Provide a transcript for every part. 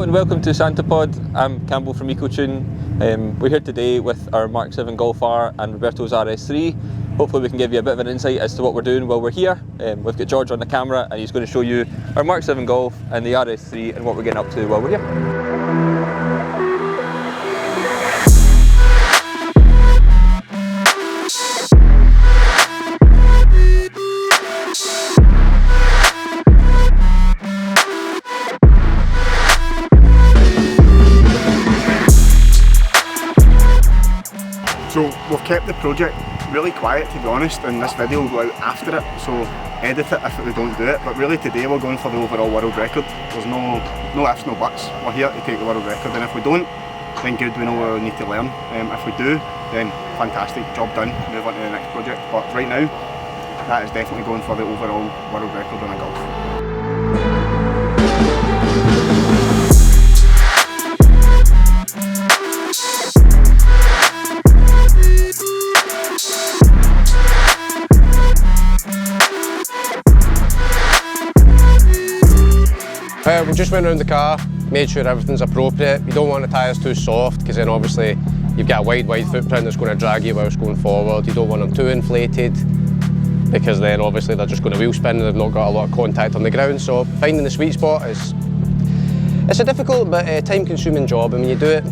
and welcome to Santa Pod. I'm Campbell from Ecotune. We're here today with our Mark 7 Golf R and Roberto's RS3. Hopefully we can give you a bit of an insight as to what we're doing while we're here. We've got George on the camera and he's going to show you our Mark 7 Golf and the RS3 and what we're getting up to while we're here. So we've kept the project really quiet, to be honest, and this video will go out after it, so edit it if we don't do it. But really today we're going for the overall world record. There's no ifs, no buts. We're here to take the world record, and if we don't, then good, we know what we need to learn. If we do, then fantastic, job done, move on to the next project. But right now, that is definitely going for the overall world record on a golf. We just went around the car, made sure everything's appropriate. You don't want the tyres too soft because then obviously you've got a wide footprint that's going to drag you whilst going forward. You don't want them too inflated because then obviously they're just going to wheel spin and they've not got a lot of contact on the ground. So finding the sweet spot it's a difficult but time-consuming job, and when you do it,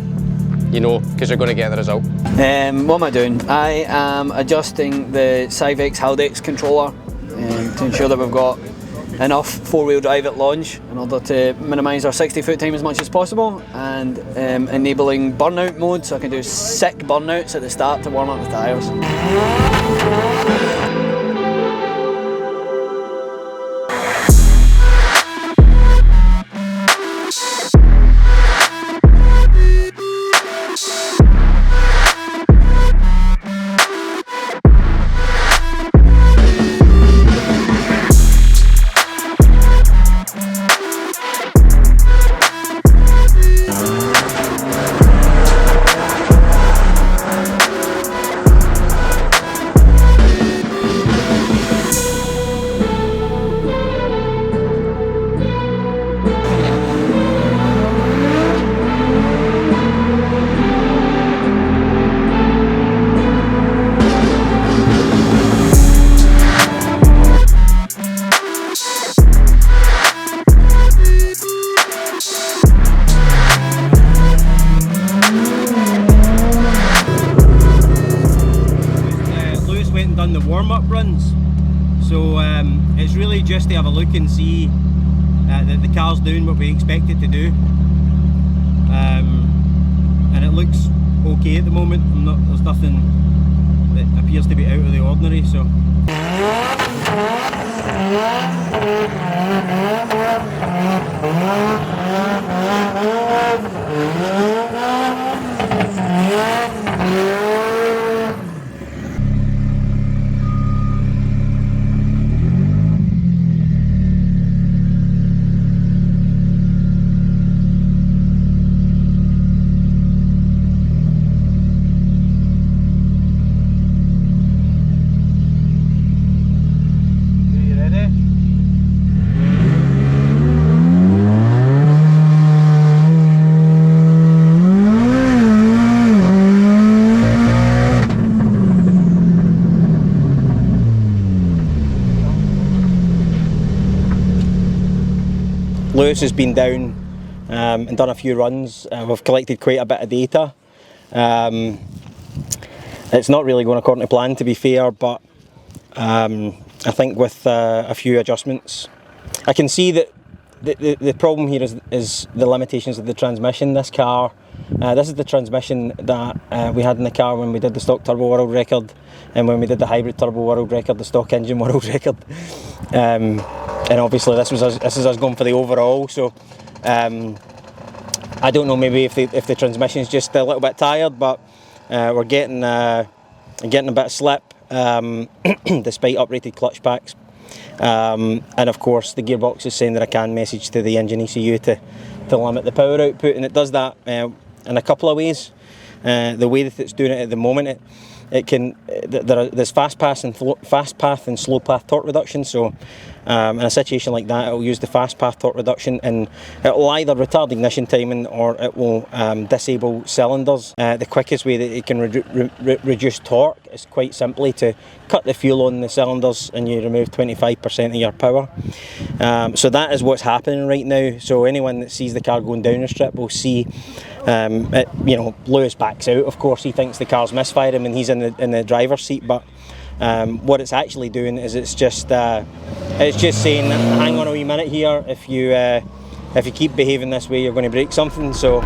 you know, because you're going to get the result. What am I doing? I am adjusting the Cyvex Haldex controller to ensure that we've got enough four-wheel drive at launch in order to minimise our 60-foot time as much as possible, and enabling burnout mode so I can do sick burnouts at the start to warm up the tyres. Done the warm-up runs, so it's really just to have a look and see that the car's doing what we expect it to do, and it looks okay at the moment. There's nothing that appears to be out of the ordinary, so Lewis has been down and done a few runs. We've collected quite a bit of data. It's not really going according to plan, to be fair, but I think with a few adjustments, I can see that the problem here is the limitations of the transmission. This car, this is the transmission that we had in the car when we did the stock turbo world record, and when we did the hybrid turbo world record, the stock engine world record. And obviously this is us going for the overall, so I don't know, maybe if the transmission's just a little bit tired, but we're getting a bit of slip despite uprated clutch packs, and of course the gearbox is sending a CAN message to the engine ECU to limit the power output, and it does that in a couple of ways. The way that it's doing it at the moment, there's fast path and slow path torque reduction, so In a situation like that, it will use the fast path torque reduction, and it will either retard ignition timing or it will disable cylinders. The quickest way that it can reduce torque is quite simply to cut the fuel on the cylinders, and you remove 25% of your power. So that is what's happening right now. So anyone that sees the car going down the strip will see it, Lewis backs out. Of course, he thinks the car's misfiring and he's in the driver's seat, but what it's actually doing is it's just saying, hang on a wee minute here, if you keep behaving this way, you're going to break something. So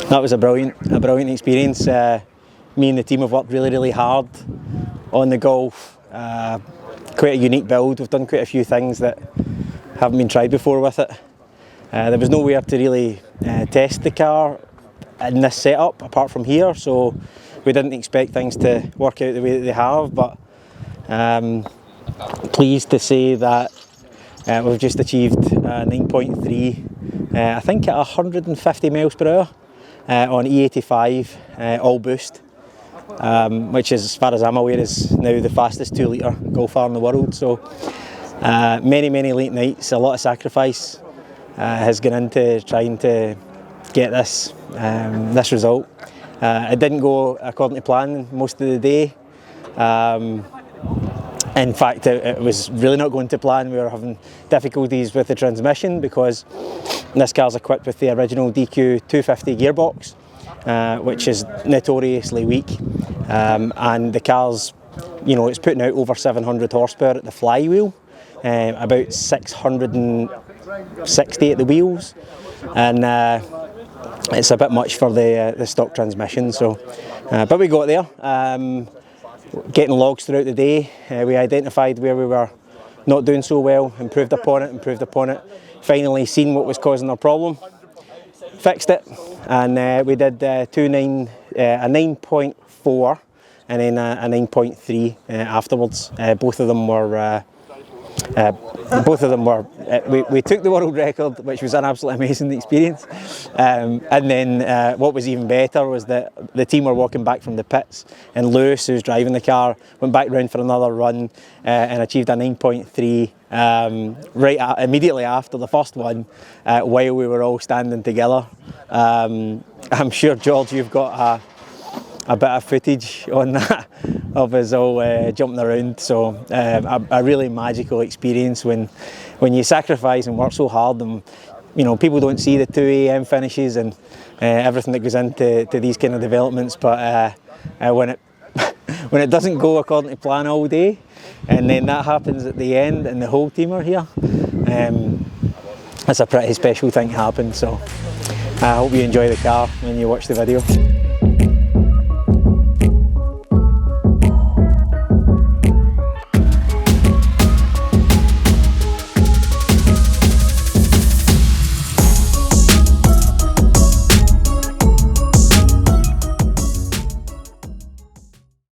that was a brilliant experience. Me and the team have worked really hard on the Golf. Quite a unique build. We've done quite a few things that haven't been tried before with it. There was nowhere to really test the car in this setup apart from here, so we didn't expect things to work out the way that they have, but pleased to say that we've just achieved 9.3, I think at 150 miles per hour on E85 all boost, which is, as far as I'm aware, is now the fastest 2 litre Golf R in the world. So many late nights, a lot of sacrifice has gone into trying to get this result. It didn't go according to plan most of the day. In fact, it was really not going to plan. We were having difficulties with the transmission because this car's equipped with the original DQ 250 gearbox, which is notoriously weak. And the car's, it's putting out over 700 horsepower at the flywheel, about 660 at the wheels, and it's a bit much for the stock transmission. So, but we got there. Getting logs throughout the day, we identified where we were not doing so well, improved upon it, finally seen what was causing our problem, fixed it, and we did a 9.4 and then a 9.3 afterwards. Both of them were we took the world record, which was an absolutely amazing experience, and then what was even better was that the team were walking back from the pits, and Lewis, who's driving the car, went back round for another run and achieved a 9.3 immediately after the first one, while we were all standing together. I'm sure, George, you've got a bit of footage on that of us all jumping around. So a really magical experience when you sacrifice and work so hard, and people don't see the 2 AM finishes and everything that goes into these kind of developments, but when it doesn't go according to plan all day, and then that happens at the end and the whole team are here, it's a pretty special thing to happen. So I hope you enjoy the car when you watch the video.